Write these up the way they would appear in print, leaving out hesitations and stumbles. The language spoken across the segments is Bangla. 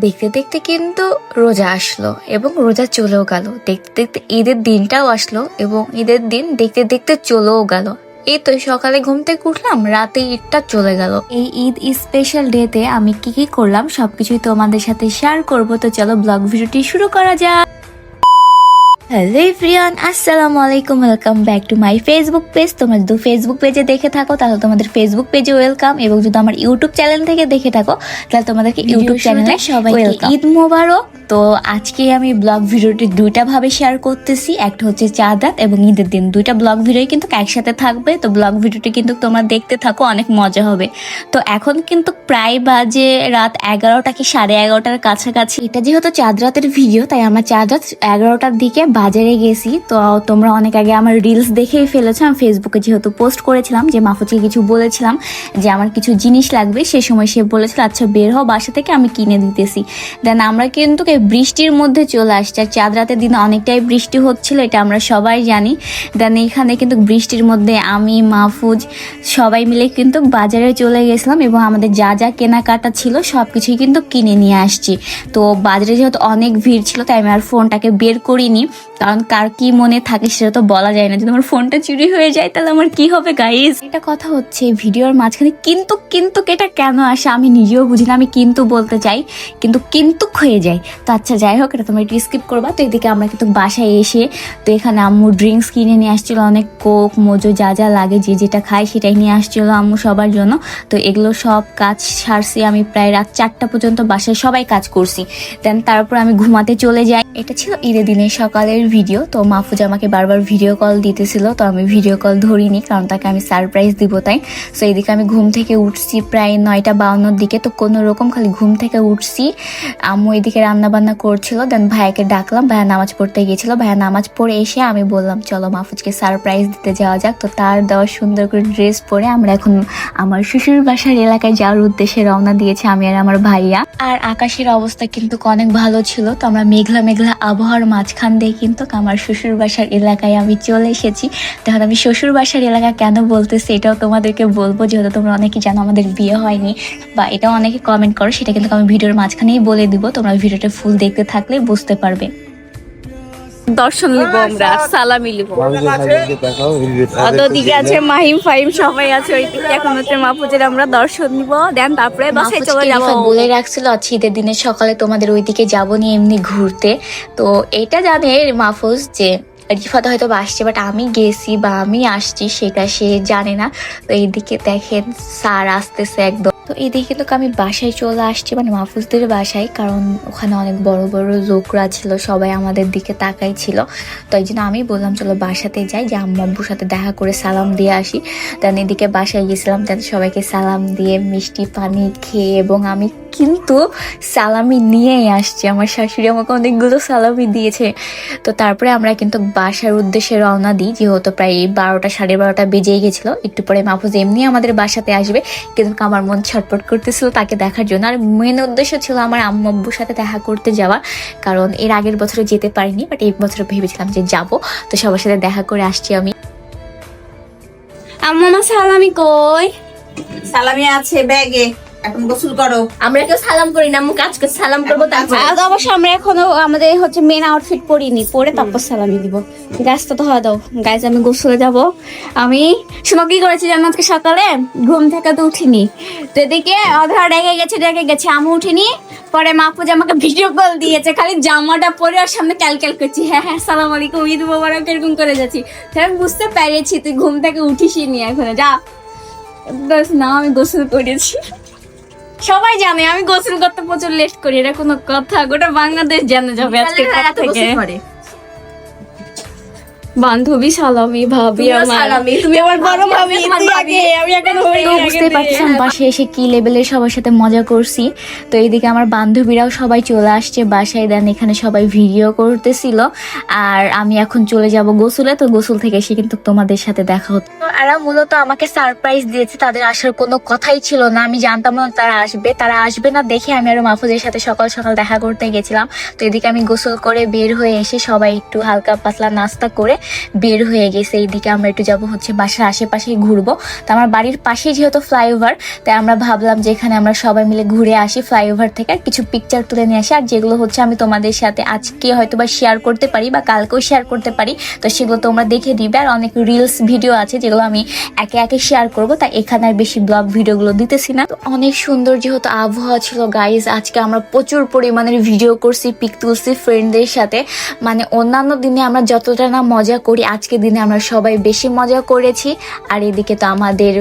দেখতে দেখতে কিন্তু রোজা আসলো এবং রোজা চলেও গেল। দেখতে দেখতে ঈদের দিনটাও আসলো এবং ঈদের দিন দেখতে দেখতে চলেও গেল। এই তো সকালে ঘুম থেকে উঠলাম, রাতে ঈদটা চলে গেল। এই ঈদ স্পেশাল ডেতে আমি কি কি করলাম সবকিছুই তোমাদের সাথে শেয়ার করব। তো চলো ব্লগ ভিডিওটি শুরু করা যাক। হ্যালো এভরিওয়ান, আসসালামু আলাইকুম, welcome back to my Facebook page. তোমরা যদি ফেসবুক পেজে দেখে থাকো তাহলে তোমাদের ফেসবুক পেজে ওয়েলকাম, এবং যদি আমার ইউটিউব চ্যানেল থেকে দেখে থাকো তাহলে তোমাদেরকে ইউটিউব চ্যানেলে সবাইকে ঈদ মোবারক। তো আজকে আমি ব্লগ ভিডিওটি দুইটা ভাবে শেয়ার করতেছি, একটা হচ্ছে চাঁদ রাত এবং ঈদের দিন। দুইটা ব্লগ ভিডিও কিন্তু একসাথে থাকবে। তো ব্লগ ভিডিওটি কিন্তু তোমরা দেখতে থাকো, অনেক মজা হবে। তো এখন কিন্তু প্রায় বাজে রাত 11টা কি 11:30টার কাছাকাছি। এটা যেহেতু চাঁদ রাতের ভিডিও তাই আমার চাঁদ রাত 11টার দিকে বাজারে গেছি। তো তোমরা অনেক আগে আমার রিলস দেখেই ফেলেছো। আমি ফেসবুকে যেহেতু পোস্ট করেছিলাম যে মাহফুজকে কিছু বলেছিলাম যে আমার কিছু জিনিস লাগবে, সে সময় সে বলেছিল আচ্ছা বের হও বাসা থেকে, আমি কিনে দিতেছি। দেন আমরা কিন্তু বৃষ্টির মধ্যে চলে আসছি। আর চাঁদ রাতের দিনে অনেকটাই বৃষ্টি হচ্ছিল, এটা আমরা সবাই জানি। দেন এখানে কিন্তু বৃষ্টির মধ্যে আমি মাহফুজ সবাই মিলে কিন্তু বাজারে চলে গেছিলাম এবং আমাদের যা যা কেনাকাটা ছিল সব কিছুই কিন্তু কিনে নিয়ে আসছি। তো বাজারে যেহেতু অনেক ভিড় ছিল তাই আমি আর ফোনটাকে বের করিনি, কারণ কার কি মনে থাকে সেটা তো বলা যায় না। যদি আমার ফোনটা চুরি হয়ে যায় তাহলে আমার কি হবে গাইস। এটা কথা হচ্ছে ভিডিওর মাঝখানে কিন্তু কিন্তু এটা কেন আসে আমি নিজেও বুঝি না। আমি কিন্তু বলতে চাই কিন্তু হয়ে যায়। তো আচ্ছা যাই হোক, এটা তোমরা একটু স্কিপ করবা। তো এদিকে আমরা কিন্তু বাসায় এসে তো এখানে আম্মু ড্রিঙ্কস কিনে নিয়ে আসছিল, অনেক কোক মোজো যা যা লাগে যে যেটা খায় সেটাই নিয়ে আসছিল আম্মু সবার জন্য। তো এগুলো সব কাজ সারছি আমি, প্রায় রাত 4টা পর্যন্ত বাসায় সবাই কাজ করছি। দেন তারপর আমি ঘুমাতে চলে যাই। এটা ছিল ঈদের দিনের সকালের ভিডিও। তো মাহফুজ আমাকে বারবার ভিডিও কল দিতেছিল, তো আমি ভিডিও কল ধরিনি কারণ তাকে আমি সারপ্রাইজ দিব তাই। সো এইদিকে আমি ঘুম থেকে উঠছি প্রায় 9:52 দিকে। তো কোনো রকম খালি ঘুম থেকে উঠছি, আম্মু এদিকে রান্না বান্না করছিল। দেন ভাইয়াকে ডাকলাম, ভাইয়া নামাজ পড়তে গিয়েছিল। ভাইয়া নামাজ পড়ে এসে আমি বললাম চলো মাহফুজকে সারপ্রাইজ দিতে যাওয়া যাক। তো তার দেওয়া সুন্দর করে ড্রেস পরে আমরা এখন আমার শ্বশুর বাসার এলাকায় যাওয়ার উদ্দেশ্যে রওনা দিয়েছি আমি আর আমার ভাইয়া। আর আকাশের অবস্থা কিন্তু অনেক ভালো ছিল। তো আমরা মেঘলা মেঘলা আবহাওয়ার মাঝখান দিয়ে কিন্তু আমার শ্বশুর বাসার এলাকায় আমি চলে এসেছি। তখন আমি শ্বশুর বাসার এলাকা কেন বলতেছি এটাও তোমাদেরকে বলবো, যেহেতু তোমরা অনেকেই জানো আমাদের বিয়ে হয়নি, বা এটাও অনেকে কমেন্ট করো, সেটা কিন্তু আমি ভিডিওর মাঝখানেই বলে দিব। তোমরা ভিডিওটা ফুল দেখতে থাকলে বুঝতে পারবে। দর্শন নিব আমরা, সালামি নিব। ওদিকে আছে মাহিম ফাহিম সবাই আছে, ওইদিকে এখন হচ্ছে মাহফুজের আমরা দর্শন নিব। দেন তারপরে বাসায় চলে যাবো। বলে রাখছিল আচ্ছা ঈদের দিনের সকালে তোমাদের ওইদিকে যাবো নি এমনি ঘুরতে। তো এটা জানে মাহফুজ যে রিফাত হয়তো আসছে, বাট আমি গেছি বা আমি আসছি সেটা সে জানে না। তো এইদিকে দেখেন স্যার আসতেছে একদম। তো এইদিকে কিন্তু আমি বাসায় চলে আসছি, মানে মাহফুজদের বাসায়, কারণ ওখানে অনেক বড় বড় লোকরা ছিল, সবাই আমাদের দিকে তাকাই ছিল। তো এই জন্য আমি বললাম চলো বাসাতে যাই, যে আম্মু আব্বুর সাথে দেখা করে সালাম দিয়ে আসি। দেন এদিকে বাসায় গেছিলাম, দেন সবাইকে সালাম দিয়ে মিষ্টি পানি খেয়ে, এবং আমি কিন্তু সালামি নিয়েই আসছি। আমার শাশুড়ি আমাকে অনেকগুলো সালামি দিয়েছে। তো তারপরে আমরা কিন্তু বাসার উদ্দেশ্যে রওনা দিই, যেহেতু প্রায় 12টা 12:30 বেজেই গেছিলো। একটু পরে মাহফুজ এমনি আমাদের বাসাতে আসবে, কিন্তু আমার মন ছটফট করতেছিল তাকে দেখার জন্য। আর মেন উদ্দেশ্য ছিল আমার আম্মু আব্বুর সাথে দেখা করতে যাওয়া, কারণ এর আগের বছরে যেতে পারিনি, বাট এই বছর ভেবেছিলাম যে যাব। তো সবার সাথে দেখা করে আসছি আমি। আম্মু আমার সালামি কই? সালামি আছে ব্যাগে, এখন গোসল করো। আমরা কেউ সালাম করি না, আম্মু কাজকে সালাম করবো তারপর। অবশ্য আমরা এখনো আমাদের হচ্ছে মেন আউটফিট পরিনি, পরে তারপর সালামি দিব। গাছটা তো হওয়া দাও গাইজ, আমি গোসলে যাব। আমি শোনো কি করেছি জানো, আজকে সকালে ঘুম থেকে তো উঠিনি। তো এদিকে অধরা রেগে গেছে আমি উঠিনি। পরে মাহফুজ আমাকে ভিডিও কল দিয়েছে, খালি জামাটা পরে ওর সামনে ক্যালক্যাল করছি, হ্যাঁ সালাম আলাইকুম ঈদ মোবারক এরকম করে যাচ্ছি। আমি বুঝতে পেরেছি তুই ঘুম থেকে উঠিসই নি এখন, যা না আমি গোসল করেছি। সবাই জানে আমি গোসল করতে প্রচুর লেট করি, এটা কোনো কথা? গোটা বাংলাদেশ জানে যাবে আজকে থেকে। বান্ধবী সালামি, ভাবি আমার, তুমি আমার বড় ভাবি, আমি এখন বুঝতে পারছিলাম বাসায় এসে কি লেভেলের সবার সাথে মজা করছি। তো এইদিকে আমার বান্ধবীরাও সবাই চলে আসছে বাসায়। দেন এখানে সবাই ভিডিও করতেছিল, আর আমি এখন চলে যাব গোসলে। তো গোসল থেকে এসে কিন্তু তোমাদের সাথে দেখা হতো। আর মূলত আমাকে সারপ্রাইজ দিয়েছে, তাদের আসার কোনো কথাই ছিল না। আমি জানতাম না তারা আসবে না দেখে আমি আর মাহফুজের সাথে সকাল সকাল দেখা করতে গেছিলাম। তো এদিকে আমি গোসল করে বের হয়ে এসে সবাই একটু হালকা পাতলা নাস্তা করে বের হয়ে গেছে। এইদিকে আমরা একটু যাবো হচ্ছে বাসার আশেপাশে ঘুরবো। তো আমার বাড়ির পাশে যেহেতু ফ্লাইওভার, তাই আমরা ভাবলাম যে এখানে আমরা সবাই মিলে ঘুরে আসি ফ্লাইওভার থেকে, আর কিছু পিকচার তুলে নিয়ে আসি। আর যেগুলো হচ্ছে আমি তোমাদের সাথে আজকে হয়তো বা শেয়ার করতে পারি বা কালকেও শেয়ার করতে পারি, তো সেগুলো তোমরা দেখে দিবে। আর অনেক রিলস ভিডিও আছে যেগুলো আমি একে একে শেয়ার করব, তাই এখানে আর বেশি ব্লগ ভিডিওগুলো দিতেছি না। তো অনেক সুন্দর যেহেতু আবহাওয়া ছিল গাইজ, আজকে আমরা প্রচুর পরিমাণের ভিডিও করছি, পিক তুলছি ফ্রেন্ডদের সাথে। মানে অন্যান্য দিনে আমরা যতটা না মজা করি, আজকে দিনে আমরা সবাই বেশি মজা করেছি। আর এদিকে তো আমাদের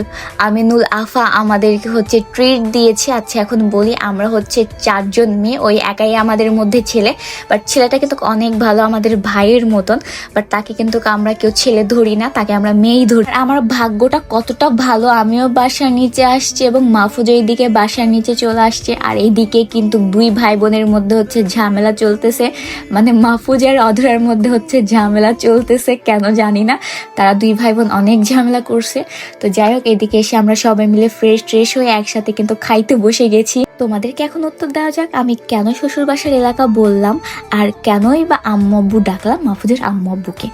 আমিনুল আফা আমাদেরকে হচ্ছে ট্রিট দিয়েছে। আচ্ছা এখন বলি, আমরা হচ্ছে 4 জন মেয়ে, ওই একাই আমাদের মধ্যে ছেলে, বাট ছেলেটা কিন্তু অনেক ভালো, আমাদের ভাইয়ের মতন। বাট তাকে কিন্তু আমরা কেউ ছেলে ধরি না, তাকে আমরা মেয়েই ধরি। আমার ভাগ্যটা কতটা ভালো, আমিও বাসার নিচে আসছি এবং মাহফুজ এইদিকে বাসার নিচে চলে আসছে। আর এইদিকে কিন্তু 2 ভাই বোনের মধ্যে হচ্ছে ঝামেলা চলতেছে, মানে মাহফুজ আর অধরার মধ্যে হচ্ছে ঝামেলা চলতেছে, কেন জানি না। তারা 2 ভাই বোন অনেক ঝামেলা করছে। তো যাই হোক, এদিকে এসে আমরা সবাই মিলে ফ্রেশ হয়ে একসাথে কিন্তু খাইতে বসে গেছি। তোমাদেরকে এখন উত্তর দেওয়া যাক, আমি কেন শ্বশুর বাসার এলাকা বললাম আর কেনই বা আম্মু আব্বু ডাকলাম মাহফুজের আম্মু আব্বুকে।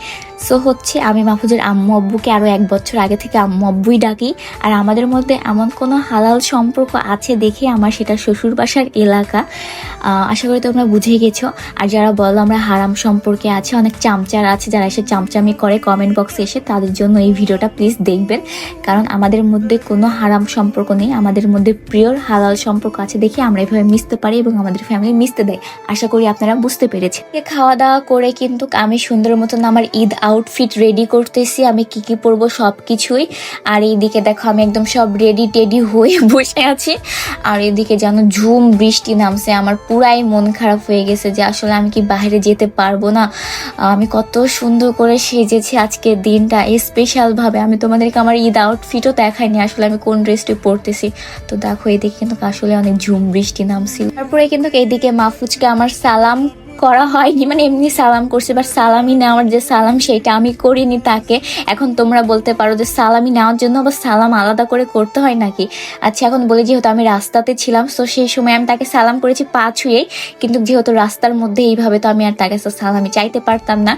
সো হচ্ছে আমি মাহফুজের আম্মু আব্বুকে আরো 1 বছর আগে থেকে আম্মু আব্বুই ডাকি। আর আমাদের মধ্যে এমন কোনো হালাল সম্পর্ক আছে দেখে আমার সেটা শ্বশুর বাসার এলাকা। আশা করি তোমরা বুঝে গেছো। আর যারা বলো আমরা হারাম সম্পর্কে আছে, অনেক চামচার আছে যারা এসে চামচামি করে কমেন্ট বক্সে এসে, তাদের জন্য এই ভিডিওটা প্লিজ দেখবেন। কারণ আমাদের মধ্যে কোনো হারাম সম্পর্ক নেই, আমাদের মধ্যে পিওর হালাল সম্পর্ক আছে দেখে আমরা এভাবে মিশতে পারি এবং আমাদের ফ্যামিলি মিশতে দেয়। আশা করি আপনারা বুঝতে পেরেছেন। খাওয়া দাওয়া করে কিন্তু আমি সুন্দর মতন আমার ঈদ আউটফিট রেডি করতেছি, আমি কি কি পরবো সবকিছুই। আর এইদিকে দেখো আমি একদম সব রেডি টেডি হয়ে বসে আছি। আর এদিকে যেন ঝুম বৃষ্টি নামছে, আমার পুরাই মন খারাপ হয়ে গেছে যে আসলে আমি কি বাইরে যেতে পারবো না। আমি কত সুন্দর করে সেজেছি আজকের দিনটা স্পেশাল ভাবে। আমি তোমাদেরকে আমার ঈদ আউটফিটও দেখাইনি আসলে আমি কোন ড্রেসটি পরতেছি। তো দেখো এদিকে কিন্তু আসলে অনেক ঝুম বৃষ্টি নামছিল। তারপরে কিন্তু এইদিকে মাহফুজকে আমার সালাম করা হয়নি, মানে এমনি সালাম করছে, বাট সালামি নেওয়ার যে সালাম সেটা আমি করিনি তাকে। এখন তোমরা বলতে পারো যে সালামি নেওয়ার জন্য আবার সালাম আলাদা করে করতে হয় নাকি। আচ্ছা এখন বলি, যেহেতু আমি রাস্তাতে ছিলাম তো সেই সময় আমি তাকে সালাম করেছি পা ছুঁয়েই, কিন্তু যেহেতু রাস্তার মধ্যে এইভাবে তো আমি আর তার কাছে সালামি চাইতে পারতাম না।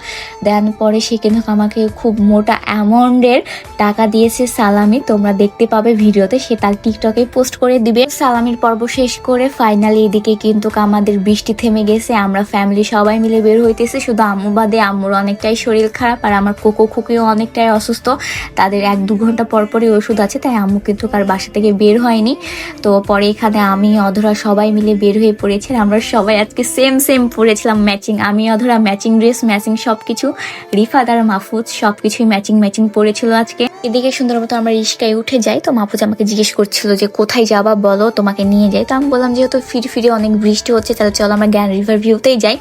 দেন পরে সে কিন্তু আমাকে খুব মোটা অ্যামাউন্টের টাকা দিয়েছে সালামি, তোমরা দেখতে পাবে ভিডিওতে, সে তার টিকটকে পোস্ট করে দিবে। সালামির পর্ব শেষ করে ফাইনালি এদিকে কিন্তু আমাদের বৃষ্টি থেমে গেছে, আমরা সবাই মিলে বের হইতেছে, শুধু আম্মু বাদে। আম্মুর অনেকটাই শরীর খারাপ আর আমার কোকো খুকিও অনেকটাই অসুস্থ, তাদের 1-2 ঘন্টা পরপরই ওষুধ আছে, তাই আম্মু কিন্তু কার বাসা থেকে বের হয়নি। তো পরে এখানে আমি অধরা সবাই মিলে বের হয়ে পড়েছি। আমরা সবাই আজকে সেম পরেছিলাম ম্যাচিং, আমি অধরা ম্যাচিং ড্রেস ম্যাচিং সবকিছু, রিফাত আর মাহফুজ সবকিছুই ম্যাচিং পরেছিল আজকে। এদিকে সুন্দর মতো আমরা রিস্কায় উঠে যাই। তো মাহফুজ আমাকে জিজ্ঞেস করছিল যে কোথায় যাবা বলো, তোমাকে নিয়ে যাই। তো আমি বললাম যেহেতু ফিরে অনেক বৃষ্টি হচ্ছে তাহলে চলো আমরা গ্র্যান্ড রিভার ভিউতেই যাই,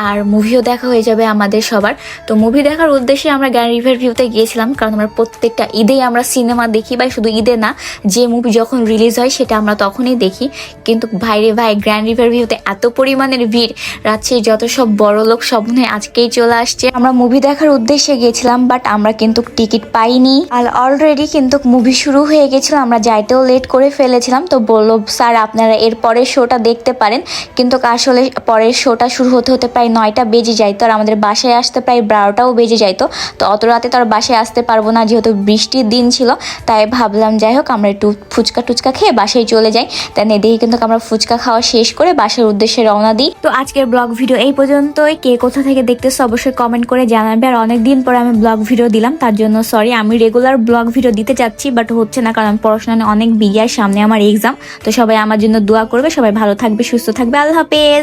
আর মুভিও দেখা হয়ে যাবে আমাদের সবার। তো মুভি দেখার উদ্দেশ্যে আমরা গ্র্যান্ড রিভার ভিউতে গিয়েছিলাম, কারণ আমরা প্রত্যেকটা ঈদেই আমরা সিনেমা দেখি, বা শুধু ঈদে না, যে মুভি যখন রিলিজ হয় সেটা আমরা তখনই দেখি। কিন্তু ভাই গ্র্যান্ড রিভার ভিউতে এত পরিমাণের ভিড়, রাজ্যের যত সব বড় লোক সব মনে হয় আজকেই চলে আসছে। আমরা মুভি দেখার উদ্দেশ্যে গিয়েছিলাম, বাট আমরা কিন্তু টিকিট পাইনি। আর অলরেডি কিন্তু মুভি শুরু হয়ে গেছিল, আমরা যাইতেও লেট করে ফেলেছিলাম। তো বললো স্যার আপনারা এর পরের শোটা দেখতে পারেন, কিন্তু আসলে পরের শোটা শুরু হতে প্রায় 9টা বেজে যাইতো, আর আমাদের বাসায় আসতে প্রায় 12টাও বেজে যাইতো। তো অত রাতে তো আর বাসায় আসতে পারবো না, যেহেতু বৃষ্টির দিন ছিল, তাই ভাবলাম যাই হোক আমরা একটু ফুচকা টুচকা খেয়ে বাসায় চলে যাই। তাই এদিকে কিন্তু আমরা ফুচকা খাওয়া শেষ করে বাসার উদ্দেশ্যে রওনা দিই। তো আজকের ব্লগ ভিডিও এই পর্যন্তই, কে কোথা থেকে দেখতেছো অবশ্যই কমেন্ট করে জানাবে। আর অনেকদিন পরে আমি ব্লগ ভিডিও দিলাম, তার জন্য সরি। আমি রেগুলার ব্লগ ভিডিও দিতে চাচ্ছি, বাট হচ্ছে না, কারণ পড়াশোনা অনেক বিজি আর সামনে আমার এক্সাম। তো সবাই আমার জন্য দোয়া করবে, সবাই ভালো থাকবে, সুস্থ থাকবে, আল্লাহ হাফেজ।